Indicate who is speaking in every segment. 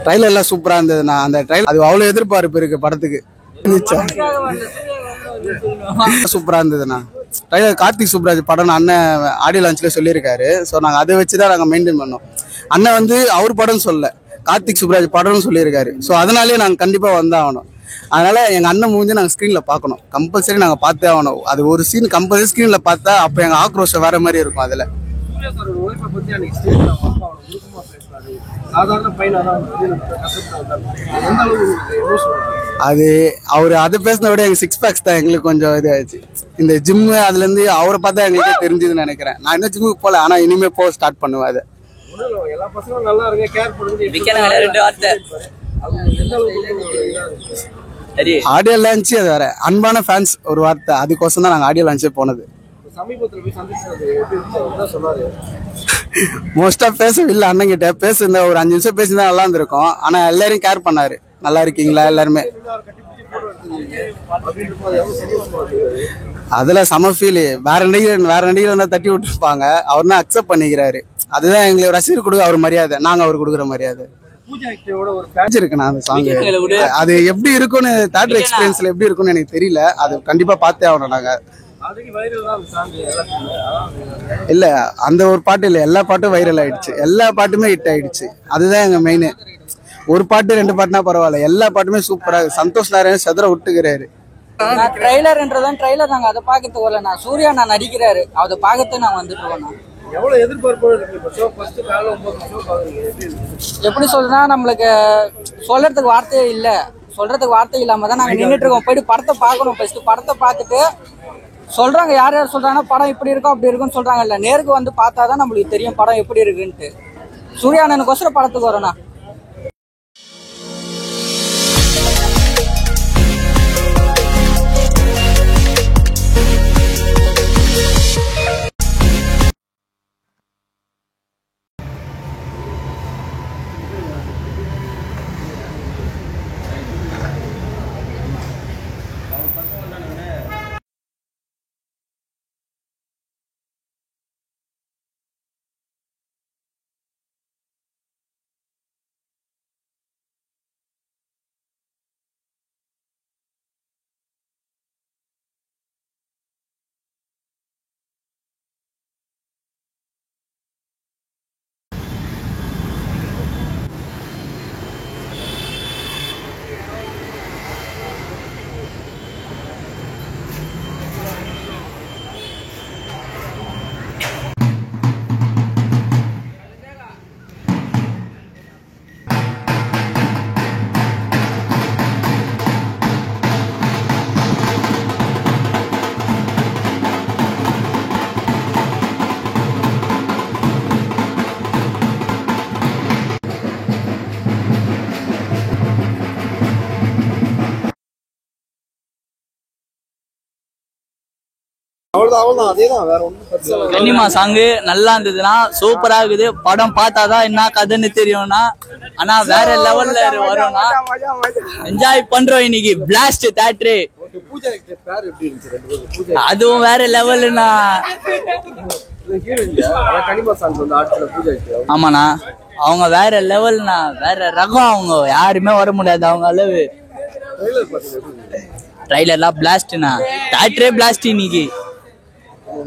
Speaker 1: Trailer எல்லாம் சூப்பரா இருந்ததுண்ணா. அந்த ட்ரைலர் அது அவ்வளவு எதிர்பார்ப்பு இருக்கு படத்துக்கு. சூப்பரா இருந்ததுண்ணா. ட்ரைலர் கார்த்திக் சுப்ராஜ் படம் அண்ணன் ஆடியோ லான்ச்ல சொல்லியிருக்காரு. ஸோ நாங்கள் அதை வச்சுதான் நாங்கள் மெயின்டைன் பண்ணோம். அண்ணன் வந்து அவர் படம் சொல்ல, கார்த்திக் சுப்ராஜ் படம்னு சொல்லியிருக்காரு. ஸோ அதனாலேயே நாங்கள் கண்டிப்பா வந்தாகணும். அதனால எங்க அண்ணன் மூஞ்சி நாங்கள் ஸ்க்ரீன்ல பார்க்கணும், கம்பல்சரி நாங்கள் பார்த்தே ஆகணும். அது ஒரு சீன் கம்பல்சரி ஸ்க்ரீன்ல பார்த்தா அப்போ எங்க ஆக்ரோஷம் வேற மாதிரி இருக்கும். அதுல அது அவர் அதை பேசின விட எங்க சிக்ஸ் பேக்ஸ் தான் எங்களுக்கு கொஞ்சம் இதாச்சு. இந்த ஜிம்மு அதுல இருந்து அவரை பார்த்தா எங்களுக்கு தெரிஞ்சதுன்னு நினைக்கிறேன். நான் இன்னும் ஜிம்முக்கு போல, ஆனா இனிமே போக ஸ்டார்ட் பண்ணுவேன். அதை ஆடியோ லான்ச் அது வேற. அன்பான ஃபேன்ஸ் ஒரு வார்த்தை, அதுக்கோசம் தான் நாங்க ஆடியோ லான்ச்சே போனது. மோஸ்டா பேசவில்லை. அண்ணன் கிட்ட பேசுன ஒரு 5 நிமிஷம் பேசினா நல்லா இருந்திருக்கும். ஆனா எல்லாரையும் கேர் பண்ணாரு. நல்லா இருக்கீங்களா எல்லாருமே, அதுல சம ஃபீல். வேற நடிகர் தட்டி விட்டுருப்பாங்க, அவர்னா அக்செப்ட் பண்ணிக்கிறாரு. அதுதான் எங்களுக்கு ரசிகர் கொடுக்க அவர் மரியாதை, நாங்க அவர் கொடுக்குற மரியாதை இருக்குண்ணா. அந்த சாங் அது எப்படி இருக்கும்னு தியேட்டர் எக்ஸ்பீரியன்ஸ்ல எப்படி இருக்கும்னு எனக்கு தெரியல. அது கண்டிப்பா பார்த்தே ஆகணும். நாங்க இல்ல அந்த ஒரு பாட்டு இல்ல, எல்லா பாட்டும் வைரல் ஆயிடுச்சு. எல்லா பாட்டுமே ஹிட் ஆயிடுச்சு. அதுதான் எங்க மெயின். ஒரு பாட்டு 2 பாட்டுனா பரவாயில்ல, எல்லா பாட்டுமே சூப்பரா. சந்தோஷ் நாராயணன் செதற விட்டுக்கிறாரு.
Speaker 2: ட்ரைலர்ன்றதான் ட்ரைலர் நாங்க அதை பாக்கிறதுக்கு வரல. நான் சூர்யா நான் நடிக்கிறாரு, அதை பாக்கிறதுக்கு நான் வந்துட்டு இருக்கோம்.
Speaker 3: எவ்வளவு எதிர்பார்ப்பு
Speaker 2: எப்படி சொல்றா, நம்மளுக்கு சொல்றதுக்கு வார்த்தையே இல்ல. சொல்றதுக்கு வார்த்தை இல்லாம தான் நாங்க நின்றுட்டு இருக்கோம். போயிட்டு படத்தை பார்க்கணும். ஃபர்ஸ்ட் படத்தை பார்த்துட்டு சொல்றாங்க. யார் யார் சொல்றாங்கன்னா படம் இப்படி இருக்கும் அப்படி இருக்குன்னு சொல்றாங்க. இல்ல நேருக்கு வந்து பார்த்தாதான் நம்மளுக்கு தெரியும் படம் எப்படி இருக்குன்ட்டு. சூர்யா அண்ணனுக்கோசரம் படத்துக்கு வரோம்னா.
Speaker 4: கன்னிமா சாங்கு நல்லா இருந்ததுன்னா சூப்பரா இருக்குது. படம் பார்த்தாதான் என்ன கதைன்னு தெரியும்னா. ஆனா வேற லெவல்ல வரும்னா என்ஜாய் பண்றோம். இன்னைக்கு பிளாஸ்ட் தியேட்டரு, அதுவும் வேற லெவல்னா. ஆமாண்ணா, அவங்க வேற லெவல்னா, வேற ரகம். அவங்க யாருமே வர முடியாது அவங்க அளவு. ட்ரைலர்லாம் பிளாஸ்ட்னா, தியேட்டரே பிளாஸ்ட். இன்னைக்கு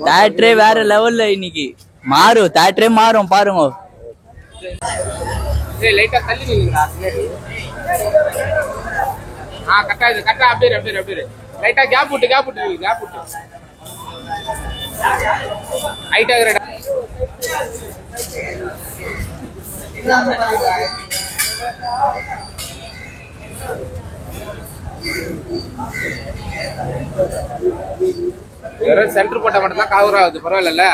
Speaker 4: தியேட்டரே வேற லெவல்ல. இன்னைக்கு மாறும், தியேட்டரே மாறும் பாருங்க.
Speaker 3: சென்டர் போட்ட மட்டும் தான் கவர் ஆகுது, பரவாயில்ல.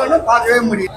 Speaker 5: சேனலை பார்க்கவே முடியும்.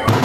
Speaker 6: No.